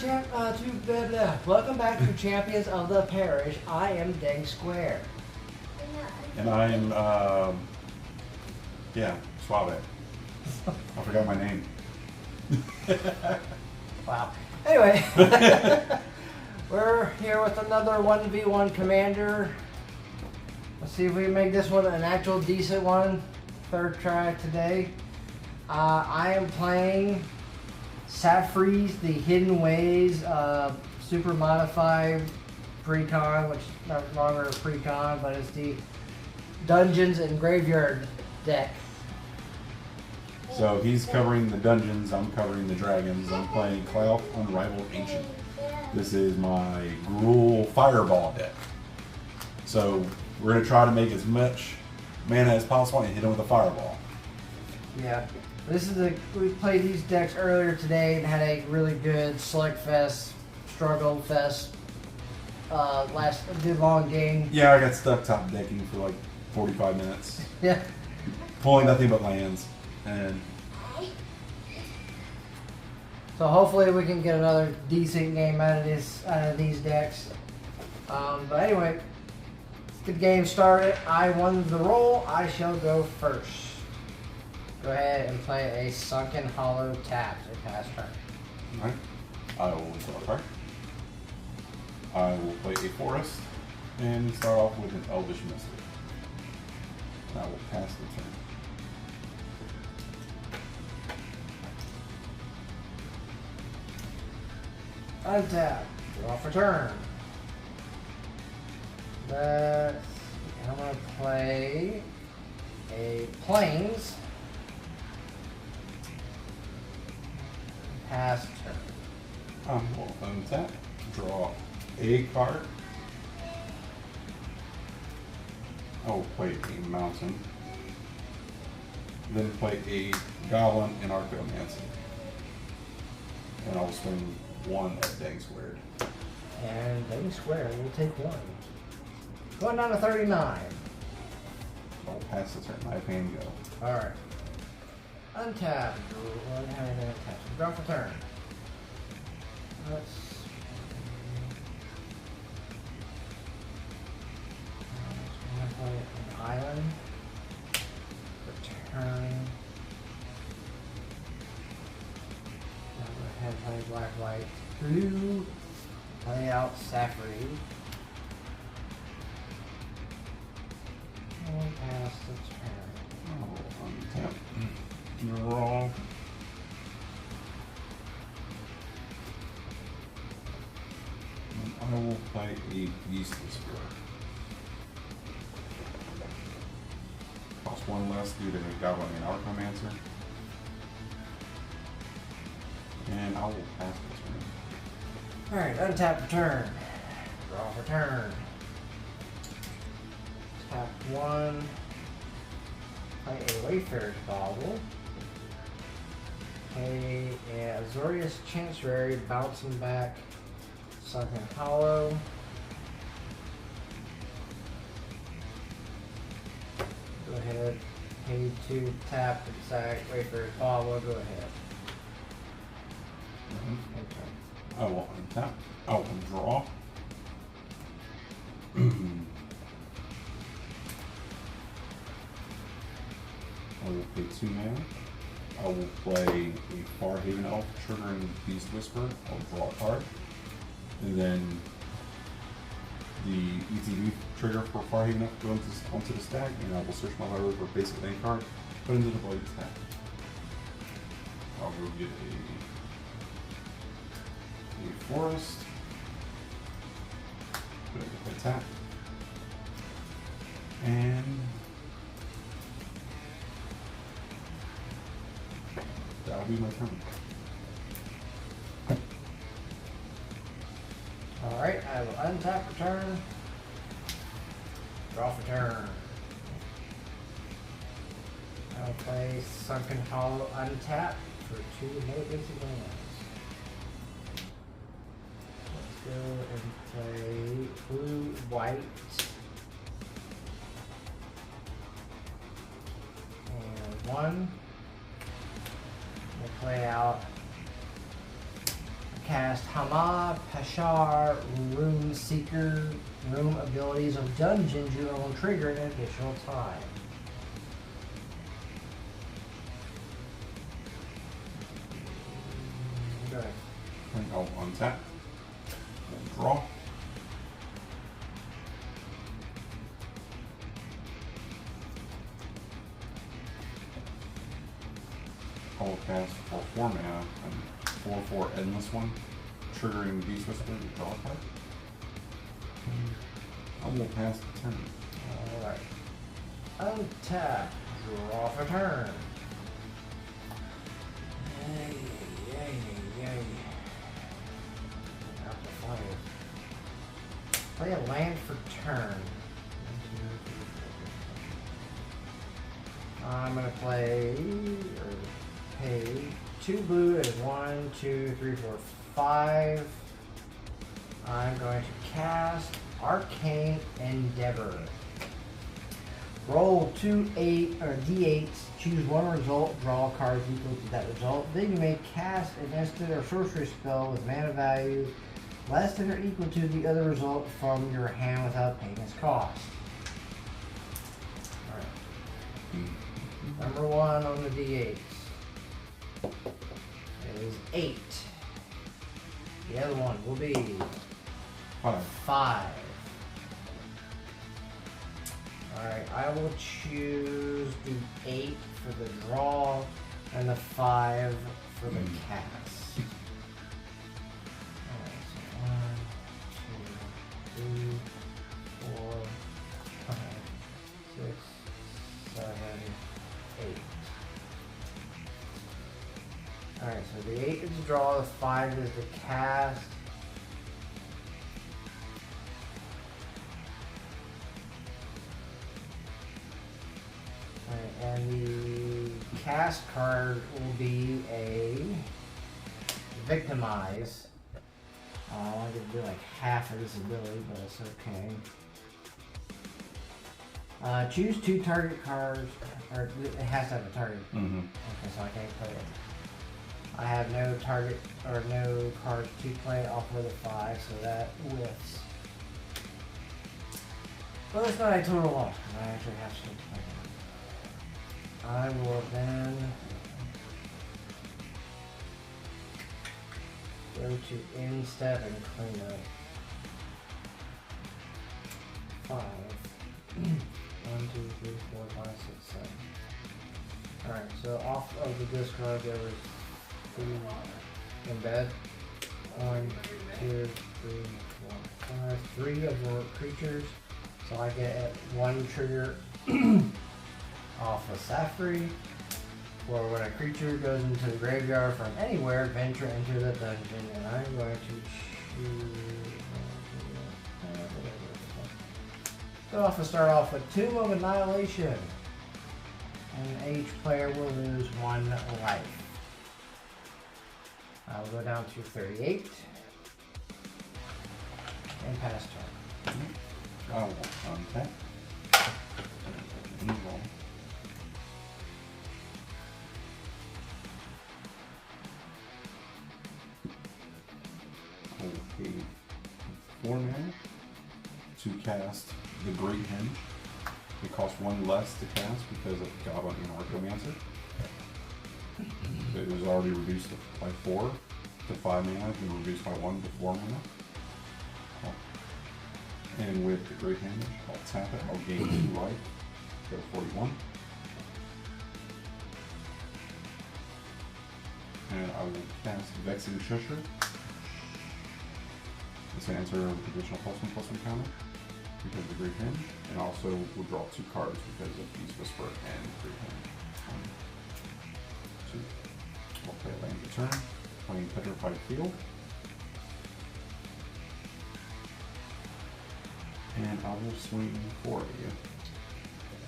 Welcome back to Champions of the Parish. I am Dang². And I am, Suave. I forgot my name. Wow. Anyway, we're here with another 1v1 commander. Let's see if we can make this one an actual decent one. Third try today. I am playing Saffreeze, the Hidden Ways super modified precon, which is no longer a precon, but it's the Dungeons and Graveyard deck. So he's covering the dungeons, I'm covering the dragons. I'm playing Cloud Unrivaled Ancient. This is my Gruul Fireball deck. So we're going to try to make as much mana as possible and hit him with a fireball. Yeah. We played these decks earlier today and had a really good Select Fest, Struggle Fest, good long game. Yeah, I got stuck top decking for like 45 minutes. Yeah. Pulling nothing but lands. And so hopefully we can get another decent game out of these decks. But anyway, let's get the game started. I won the roll. I shall go first. Go ahead and play a Sunken Hollow tap to pass turn. alright. I will draw a card. I will play a forest and start off with an Elvish Mystic. And I will pass the turn. Untap. Draw for turn. I'm going to play a Plains. Pass turn. I will untap, draw a card. I will play a mountain. Then play a Goblin and Archaeomancy. And I'll swing one at Dang². And Dang² will take one. Going down to 39. I'll pass the turn. I can go. Alright. Untap. Draw for turn. Let's. I'm going to play an island. Return. Now go ahead and play black, white, blue. Play out Saffreeze. And pass the turn. I will untap, draw. And I will play a Beast Whisperer. Cost one less due to Goblin and Archaeomancer. And I will pass the turn. Alright, untap for turn. Draw for turn. Tap one. Play a Wayfarer's Bauble. Play a Azorius Chancery, bouncing back Sunken Hollow. Go ahead. Pay 2, tap, and sack, Wayfarer's Bauble, go ahead. I will untap. I will draw. I will pay 2 mana. I will play a Farhaven Elf, triggering Beast Whisperer. I'll draw a card. And then the ETB trigger for Farhaven Elf goes onto the stack, and I will search my library for basic land card, put into the blade stack. I'll go get a forest. Put it with a tap. And that'll be my turn. Alright, I will untap for turn. Draw for turn. I'll play Sunken Hollow untap for 2 more basic lands. Let's go and play blue, white. And 1. We'll play out cast Hama, Pashar, Room Seeker, Room abilities of dungeons you own trigger an additional time. Okay. I'll untap. We'll draw. I'll cast for 4 mana and 4/4 Endless One, triggering Beast Whisper to draw a card. I will pass the turn. Alright. Untap. Draw for turn. Yay, yay, yay. Out to 5. Play a land for turn. I'm gonna play or pay 2 blue as 1, 2, 3, 4, 5. I'm going to cast Arcane Endeavor. Roll 2 D8s, choose one result, draw cards equal to that result. Then you may cast an instant or sorcery spell with mana value less than or equal to the other result from your hand without paying its cost. Alright. Number 1 on the D8s is 8. The other one will be 5. Alright, I will choose the 8 for the draw and the 5 for the cast. Alright, so 1, 2, 3, 4, 5, 6, 7, 8. Alright, so the 8 is the draw, the 5 is the cast. Alright, and the cast card will be a Victimize. I want to do like half of this ability, but it's okay. Choose 2 target cards, or it has to have a target. Okay, so I can't play it. I have no target or no cards to play off of the 5, so that whiffs. Well, it's not a total loss, because I actually have to play it. I will then go to end step and clean up 5. 1, 2, 3, 4, 5, 6, 7. Alright, so off of the discard there was 2 embed. 1, 2, 3, 4, 5. 3 of your creatures. So I get 1 trigger off of Safri. For when a creature goes into the graveyard from anywhere, venture into the dungeon, and I'm going to choose. So start off with Tomb of Annihilation, and each player will lose 1 life. I will go down to 38 and pass turn. I will untap. Evil. Okay. 4 mana to cast the Great Hinge. It costs 1 less to cast because of Goblin and Archomancer. It was already reduced by 4 to 5 mana. It was reduced by 1 to 4 mana. And with the Great Hinge, I'll tap it. I'll gain 2 life. Go to 41. And I will cast Vexing Shusher. It's an answer of additional +1/+1 counter because of the Great Hinge, and also will draw 2 cards because of Beast Whisper and Great Hinge. 1, 2. I'll play a land return, playing Petrified Field. And I will swing for you.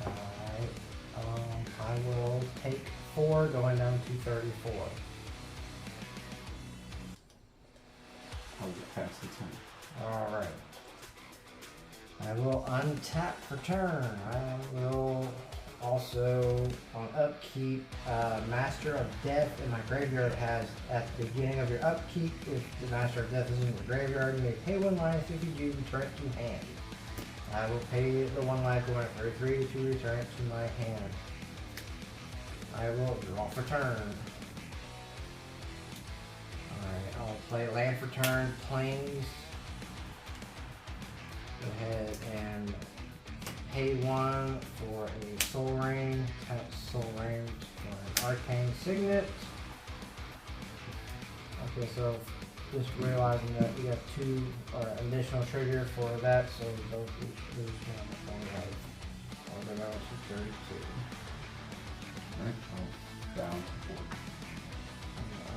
Alright, I will take 4, going down to 34. I will pass the turn. Alright. I will untap for turn. I will Also, on upkeep, Master of Death in my graveyard has, at the beginning of your upkeep, if the Master of Death is in your graveyard, you may pay 1 life. If you do, return it to hand. I will pay the 1 life going for 3 to return it to my hand. I will draw for turn. Alright, I'll play land for turn, planes. Go ahead and pay 1 for a soul ring, tap soul ring for an arcane signet. Okay, so just realizing that we have 2 additional trigger for that, so both each lose 1 life. Or they're going to 32. Alright, I'll down to 4.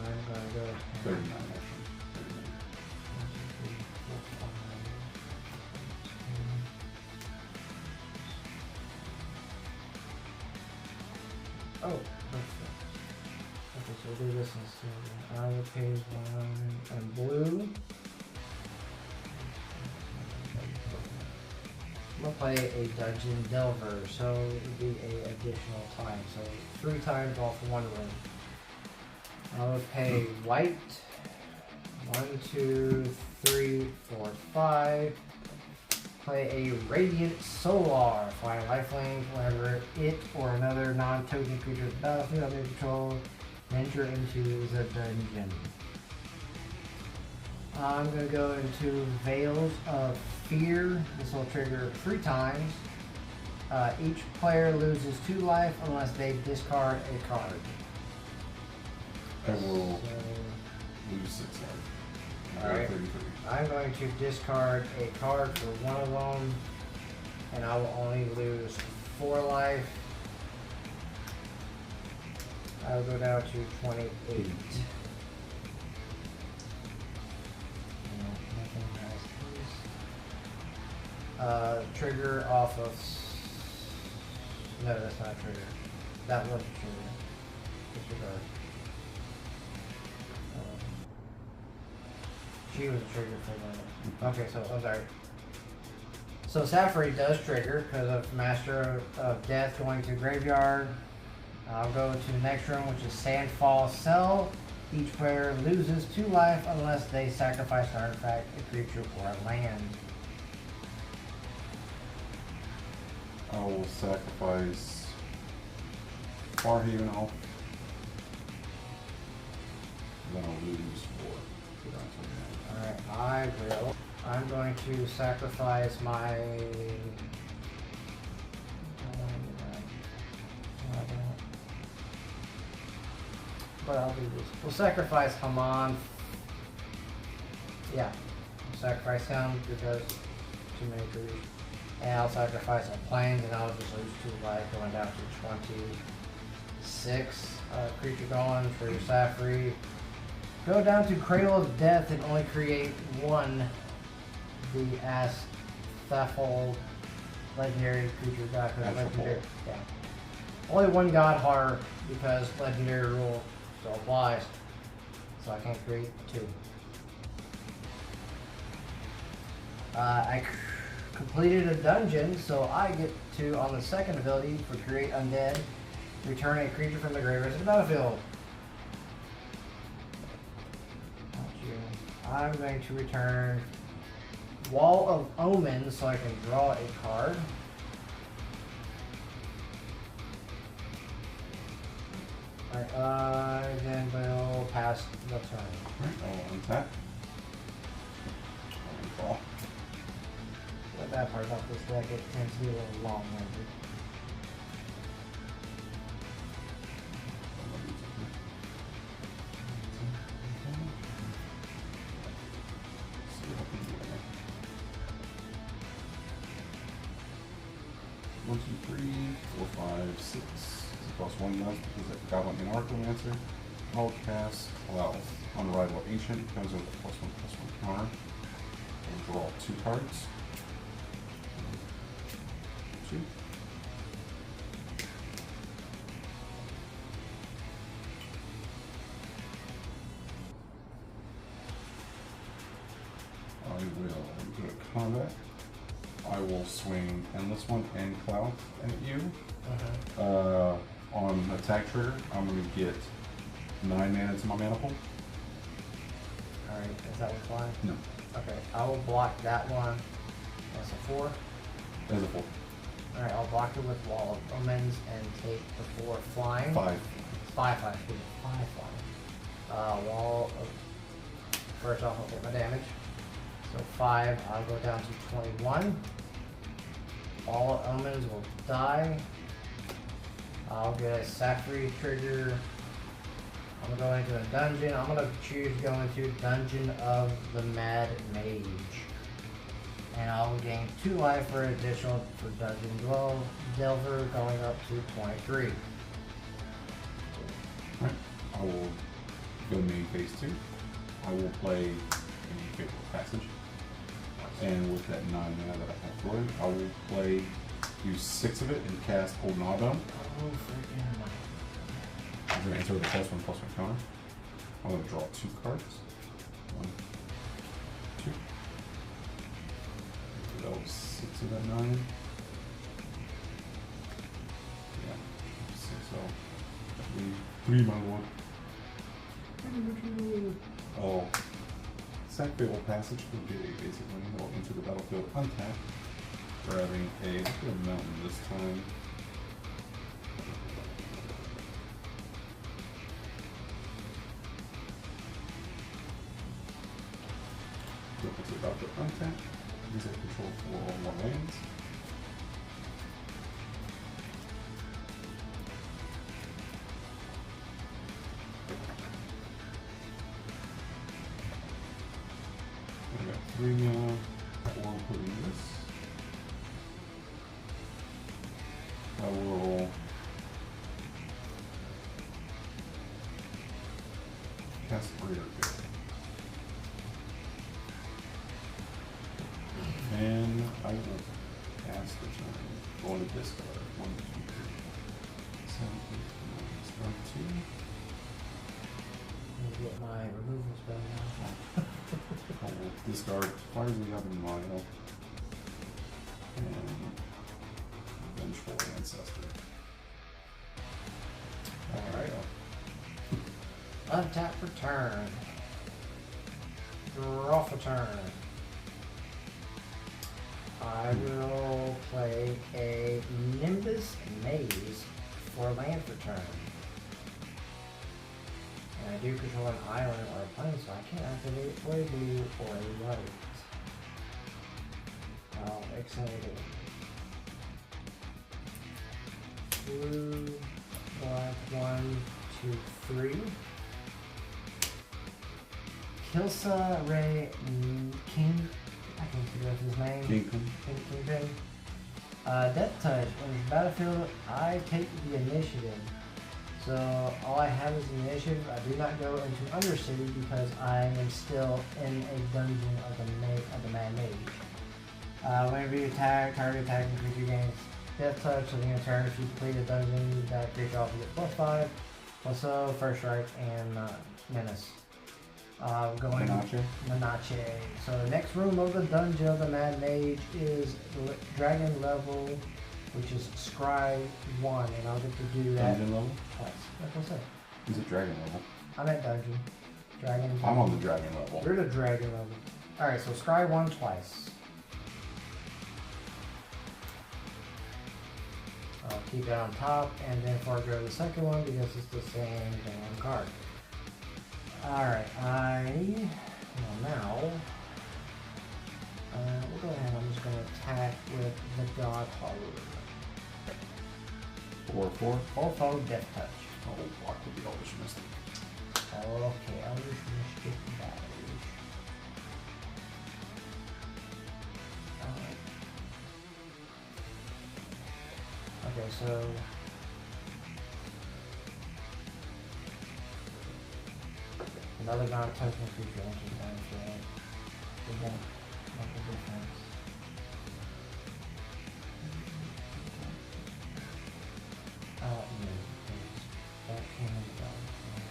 I'm gonna go 39 actually. 39. Oh, perfect. Okay, so we'll do this instead. I will pay 1 and blue. I'm gonna play a Dungeon Delver, so it'll be a additional time. So 3 times all for 1 room. I will pay white. 1, 2, 3, 4, 5. Play a Radiant Solar. Flying lifelink whenever it or another non-token creature of the battlefield under control enter into the dungeon. I'm going to go into Veils of Fear. This will trigger 3 times. Each player loses 2 life unless they discard a card. I will lose 6 life. Alright. 33. I'm going to discard a card for 1 of them, and I will only lose 4 life. I'll go down to 28. Trigger off of. No, that's not a trigger. That was a trigger. Disregard. She was a trigger for that. Okay, so I'm sorry. So Safari does trigger because of Master of Death going to graveyard. I'll go to the next room, which is Sandfall Cell. Each player loses 2 life unless they sacrifice an artifact, a creature, or a land. I will sacrifice Farhaven Elf. Then I'll lose 4. Alright, I will. I'm going to sacrifice my. But I'll do this. We'll sacrifice Haman. Yeah. We'll sacrifice him because too many creatures. And I'll sacrifice a plains and I'll just lose 2 life going down to 26. Creature going for your Safari. Go down to Cradle of Death and only create 1 the Asthafold legendary creature god. Legendary, yeah. Only 1 god heart because legendary rule still applies. So I can't create 2. I completed a dungeon, so I get to, on the second ability for Create Undead, return a creature from the graveyard to the battlefield. I'm going to return Wall of Omens so I can draw a card. Alright, then we'll pass the turn. Alright, I'll untap. I'll draw. The bad part about this deck, it tends to be a little long-winded. One, two, 3, 4, 5, 6. Is it cost 1 left because I got one in Archmancer. I'll cast Allow Unrivaled Ancient, comes with a +1/+1 counter. I'll draw 2 cards. 2. I will go to combat. I will swing Endless One and Cloud at you. Uh-huh. On attack trigger, I'm going to get 9 mana to my mana pool. Alright, is that one flying? No. Okay, I will block that one. That's a 4. That's a 4. Alright, I'll block it with Wall of Omens and take the 4 flying. 5. 5 flying, excuse me. 5 flying. Wall of... First off, I'll take my damage. So 5, I'll go down to 21. All Omens will die. I'll get a Safri trigger. I'm going to go into a dungeon. I'm going to choose to go into Dungeon of the Mad Mage. And I'll gain 2 life for additional for Dungeon Delver going up to 23. Right. I will go main phase 2. I will play a Fatal Passage. And with that 9 mana that I have for it, I will play, use 6 of it and cast Old Gnawbone. Oh, freaking I'm going to answer the +1/+1 counter. I'm going to draw 2 cards. 1, 2. That was 6 of that 9. Yeah, 6. So that leaves 3 mana 1. Oh, sack Fatal Passage will get a basic when go into the battlefield untapped, grabbing a mountain this time. Go into the battlefield untapped. Use that control for all more lands. I got 3 mana, 4 including this. I will cast Greater Good. And I will pass the turn. Go into discard. 1, 2, 3, 7, 8, 9, start 2. Let me get my removal spell now. I will discard Fires we have in mind. And Vengeful Ancestor. Alright. Untap for turn. Draw for turn. I will play a Nimbus Maze for land for turn. And I do control an island or a plane, so I can't activate it for a blue or a white. I'll excited it. Blue, black, 1, 2, 3. Kilsa Ray King. I can't figure out his name. Kingpin. Death Touch. On the battlefield, I take the initiative. So all I have is the initiative. I do not go into Undercity because I am still in a dungeon of the Mad Mage. Whenever you attack, target attacking creature gains Death Touch. So in turn, if you complete a dungeon, that creature also gets +5. Also, First Strike and Menace. Going Menace. So the next room of the Dungeon of the Mad Mage is Dragon level, which is Scry 1, and I'll get to do that Dungeon level? twice. That's what I said. He's at Dragon level. I'm at Dungeon. Dragon. I'm on the Dragon level. You're the Dragon level. Alright, so Scry 1 twice. I'll keep it on top, and then before I go to the second one, because it's the same damn card. Alright, now, we'll go ahead, I'm just going to attack with the God Horror. 4/4. 4/4 Death Touch. I will block with the Elvish Mystic. Okay, Elvish Mystic Battles. Okay, so... Another non-touching creature enters the battlefield. It won't make a difference. No, because that came in the battlefield.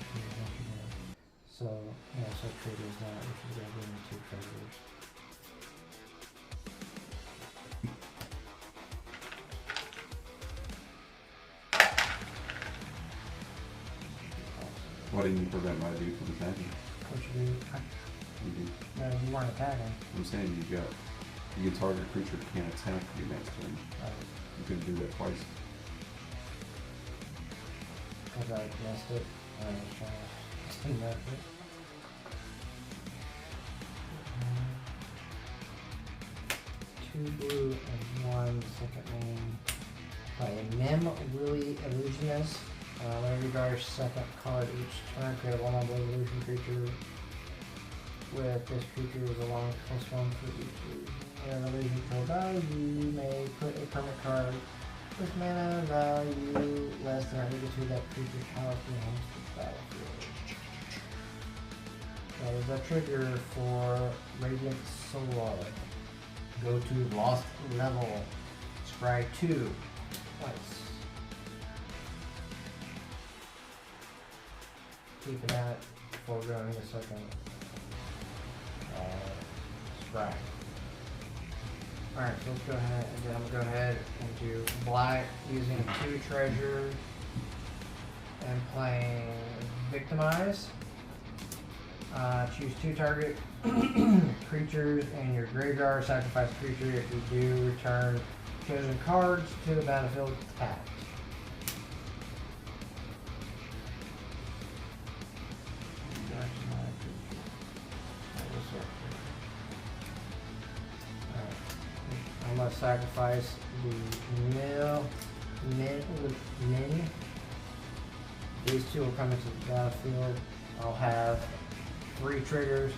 So, yeah, so triggers that, which is going to give me 2 triggers. What didn't you prevent my dude from attacking? What you do? You do. No, you weren't attacking. I'm saying you can target a creature that can't attack you next turn. You can do that twice. Because I missed it. I was trying to miss it. Two blue and one second main. Play a Mem Willy Illusionist. Whenever you draw your second card each turn, create a 1/1 blue illusion creature. With this creature is along +1 for each illusion. Whenever illusion control value, you may put a permanent card with mana value less than or equal to that creature's power to enhance the battlefield. That is a trigger for Radiant Solar. Go to Lost Level. Scry 2 twice. Keeping that before going to second scry. Alright, so let's go ahead and then I'm gonna go ahead and do black using 2 treasure and playing Victimize. Choose 2 target creatures in your graveyard, sacrifice a creature. If you do, return chosen cards to the battlefield tapped. I'm going to sacrifice the Min. These 2 will come into the battlefield. I'll have 3 triggers.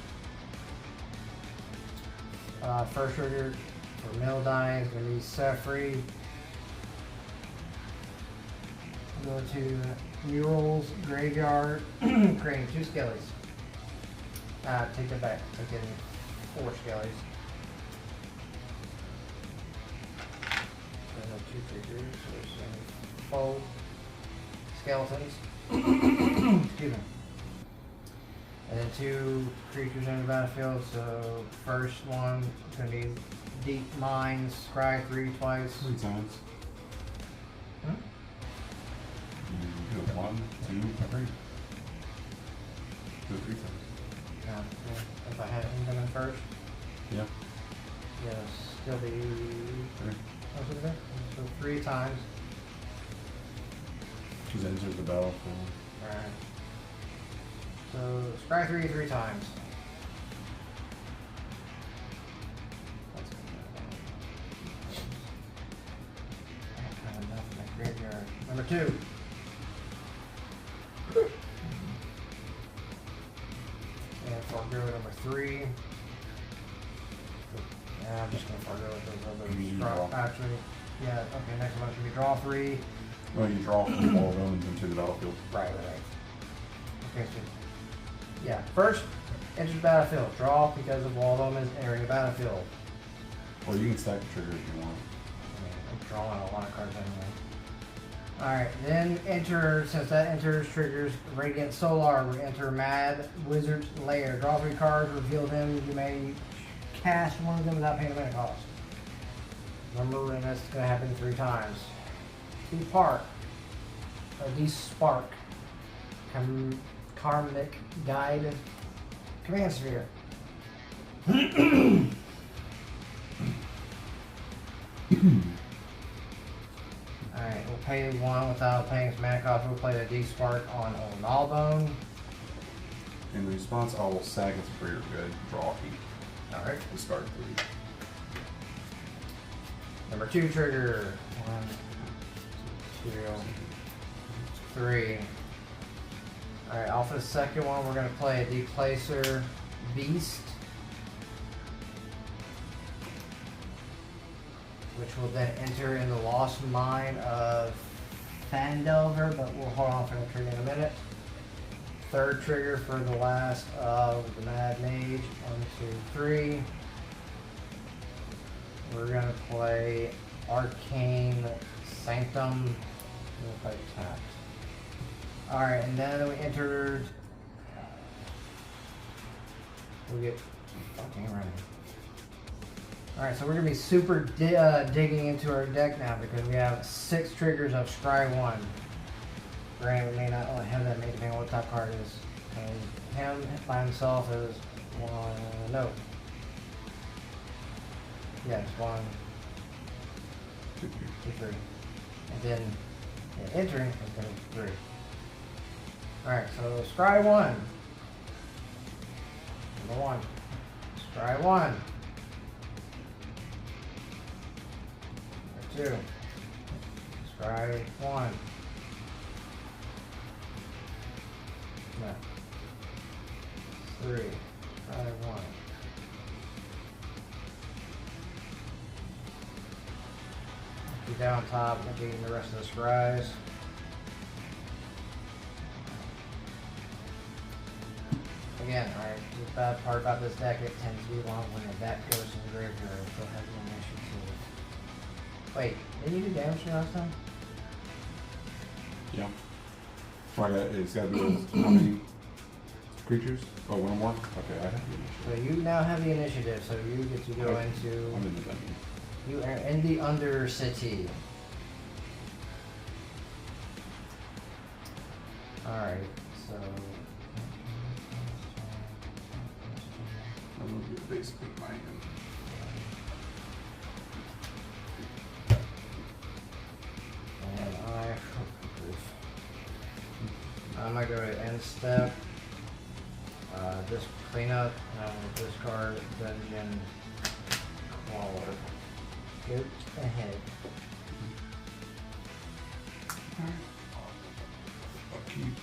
First trigger for mill dying is going to be Sefri. Go to Mural's Graveyard, creating 2 skellies. Take that back, take in 4 skellies. 2 creatures, so 4 skeletons. Excuse me. And then 2 creatures in the battlefield. So first one is going to be Deep Mines, Scry 3 twice. 3 times. Hmm? You do 1, 2, 3. Do it 3 times. Yeah, if I had him come in first. Yeah. Yes, still be 3. What's it there? So 3 times. She's entered the battlefield. Alright. So scry 3 times. That's good. I have kind of enough in my graveyard. Number 2. And forgo number 3. Yeah, I'm just gonna forgo with those other actually. Yeah, okay, next one should be draw 3. Well, you draw from all zones into the battlefield. Right. Okay, so yeah, first enter the battlefield. Draw because of wall omens entering the battlefield. Or you can stack the trigger if you want. I mean, I'm drawing a lot of cards anyway. Alright, then enter, since that enters triggers Radiant Solar, we enter Mad Wizard's Lair. Draw 3 cards, reveal them. You may cast one of them without paying a mana cost. Remember, and that's going to happen 3 times. Despark. Karmic Guide. Command Sphere. Alright, we'll pay 1 without paying some mana cost. We'll play the Despark on Gnawbone. In response, I will sack its greater good, draw 8. Alright. Discard 3. Number 2 trigger. 1, 2, 3. Alright, off of the second one, we're going to play a Deplacer Beast. Which will then enter in the Lost Mine of Fandelver, but we'll hold on for the trigger in a minute. Third trigger for the last of the Mad Mage. 1, 2, 3. We're going to play Arcane Sanctum. We'll play tapped. Alright, and then we entered. We get fucking ready. Alright, so we're going to be super digging into our deck now because we have 6 triggers of Scry 1. Granted, we may not only have that many depending on what top card is. Him by himself is one. No. Yeah, it's 1, 2, 3. And then entering is going to be 3. Alright, so scry 1. Number 1. Scry 1. Number 2. Scry 1. No. 3. Scry 1. Be down top, and getting the rest of the scries. Again, alright, the bad part about this deck, it tends to be long when the deck goes in the graveyard. Still has the initiative. Wait, didn't you do damage last time? Yeah. So it's got to be how many creatures? Oh, one more? Okay, I have the initiative. So you now have the initiative, so you get to go into... I'm in the dungeon. You are in the Undercity. Alright, so... I'm going to do basically my hand. And I'm going to go to end step. Just clean up, discard dungeon crawler. Go ahead. I'll keep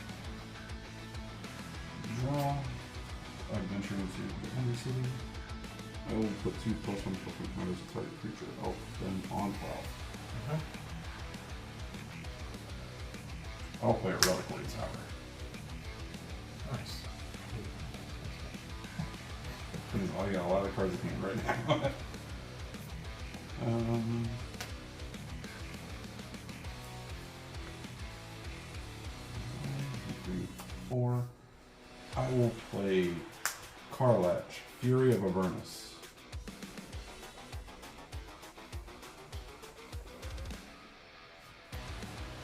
draw. Adventure into the Undercity. I will put 2+1/+1 counters to target creature. Oh, then on file. I'll play a Relic Blade Tower. Nice. I got a lot of cards in hand right now. 3, 4. I will play Karlach, Fury of Avernus.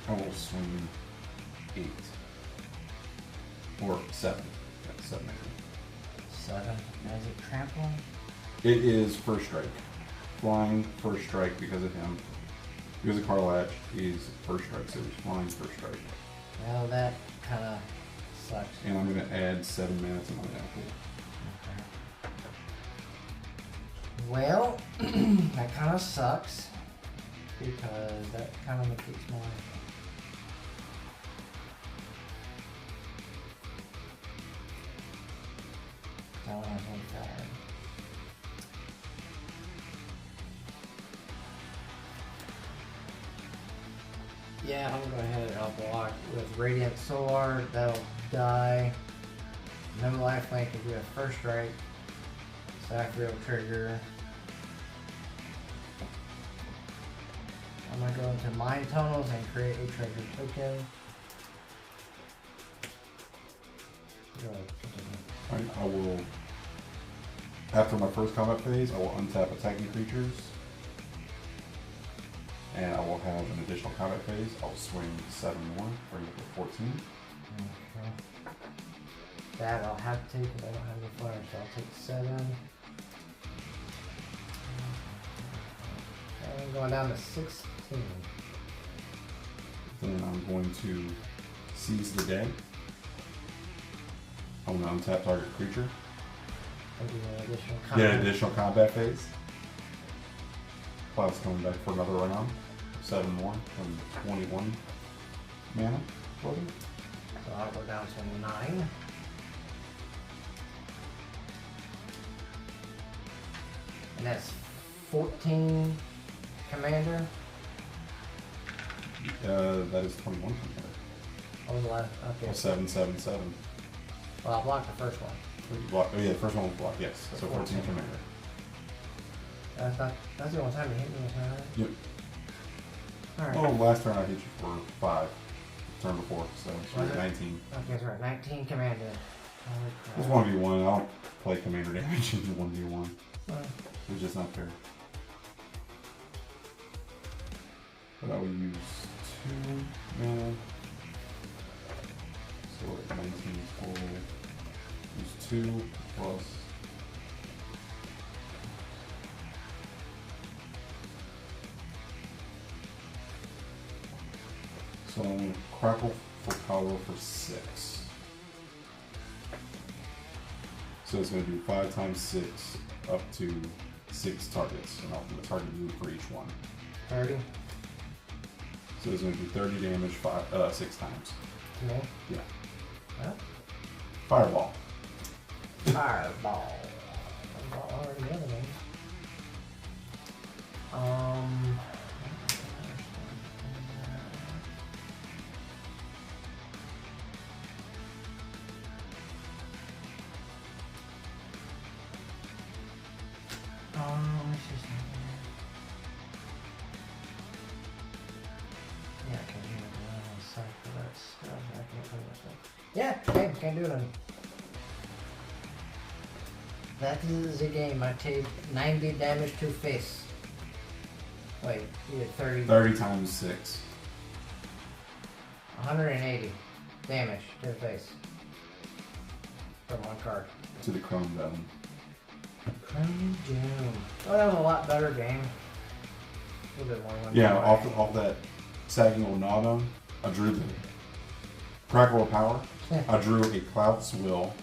I will swing 8. Or 7. Yeah, 7. 7. Is it trampling? It is first strike. Flying first strike because of him. Because of Karlach, he's first strike, so he's flying first strike. Well, that kind of sucks. And I'm going to add 7 mana to my apple. Okay. Well, that kind of sucks because that kind of negates my... That one has 1 card. Yeah, I'm gonna go ahead and I'll block with Radiant Solar. That'll die. No lifelink if you have first strike. Sacriel trigger. I'm gonna go into Mind Tunnels and create a treasure token. Go ahead, continue. Alright, I will, after my first combat phase, I will untap attacking creatures. And I will have an additional combat phase. I'll swing 7 more, bring it to 14. Okay. That I'll have to because I don't have the flare, so I'll take 7. And I'm going down to 16. Then I'm going to seize the day. I'm going to untap target creature. And do an additional Get combat. an additional combat phase. Cloud's coming back for another round. 7 more from 21 mana. Floating. So I'll go down to 9. And that's 14 commander. That is 21 commander. What was the last? Okay. 7, 7, 7. Well, I'll block the first one. Block, oh yeah, the first one was blocked, yes. So 14 14. commander. That's the only time you hit me with that. Yep. Alright. Oh, last turn I hit you for 5. Turn before, so Was you're it? at 19. Okay, that's right. 19 commander. It's 1v1. I don't play commander damage in 1v1. Well, It's just not fair. But I will use 2 mana. wait, 19 total. Use 2 plus. So I'm going to crackle for power for 6. So it's going to do 5 times 6 up to 6 targets, and I'll do a target move for each one. 30. So it's going to do 30 damage 6 times. No. Yeah. Huh? Fireball. Fireball. Already the other one. Let's just. Yeah, I can do it. Sorry for that stuff. I can't put that stuff. Yeah, okay, can't do it. That is a game. I take 90 damage to face. Wait, you did 30. 30 times 6. 180 damage to the face. From one card. To the Chrome Dome. Chrome Dome. Oh, that was a lot better game. A little bit more. Yeah, off that sagging old Nodum, I drew the Crackle of Power. I drew a Cloud's Will.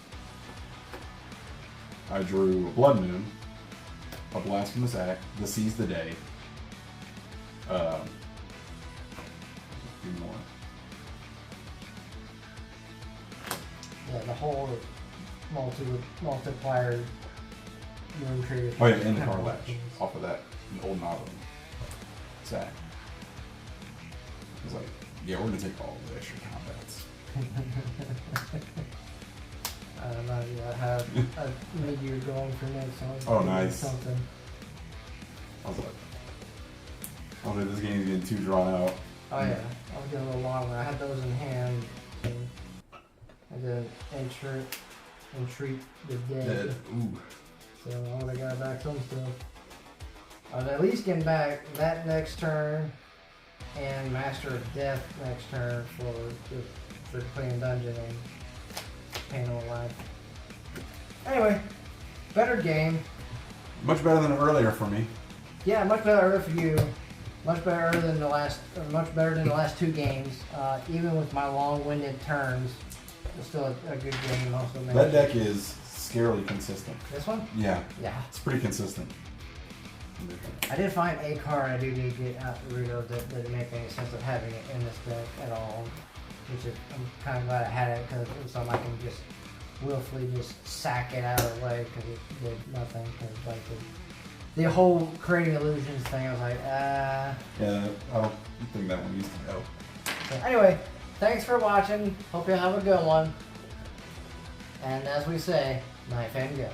I drew a Blood Moon, a Blast from the Sack, the Seize the Day. A few more. Yeah, the whole multiplier room tree. Oh yeah, and the Carlash off of that old Nodum sack. It's like, yeah, we're gonna take all the extra combats. I don't know, yeah, I have a meteor going for next one. Oh, nice. Something. I was like, this game's getting too drawn out. Oh yeah, I was getting a little longer. I had those in hand. And I did entreat the dead. Ooh. So I would have got back some stuff. I was at least getting back that next turn and Master of Death next turn for playing dungeon and panel life. Anyway, better game. Much better than earlier for me. Yeah, much better for you. Much better than the last 2 games. Even with my long-winded turns, it's still a good game. Also, that deck is scarily consistent. This one? Yeah. Yeah. It's pretty consistent. I did find a card I do need to get out rid of that didn't make any sense of having it in this deck at all. Which is, I'm kind of glad I had it because it was something I can just willfully just sack it out of the way because it did nothing. Cause like the whole creating illusions thing, I was like, Yeah, I don't think that one used to go. So anyway, thanks for watching. Hope you have a good one. And as we say, knife and go.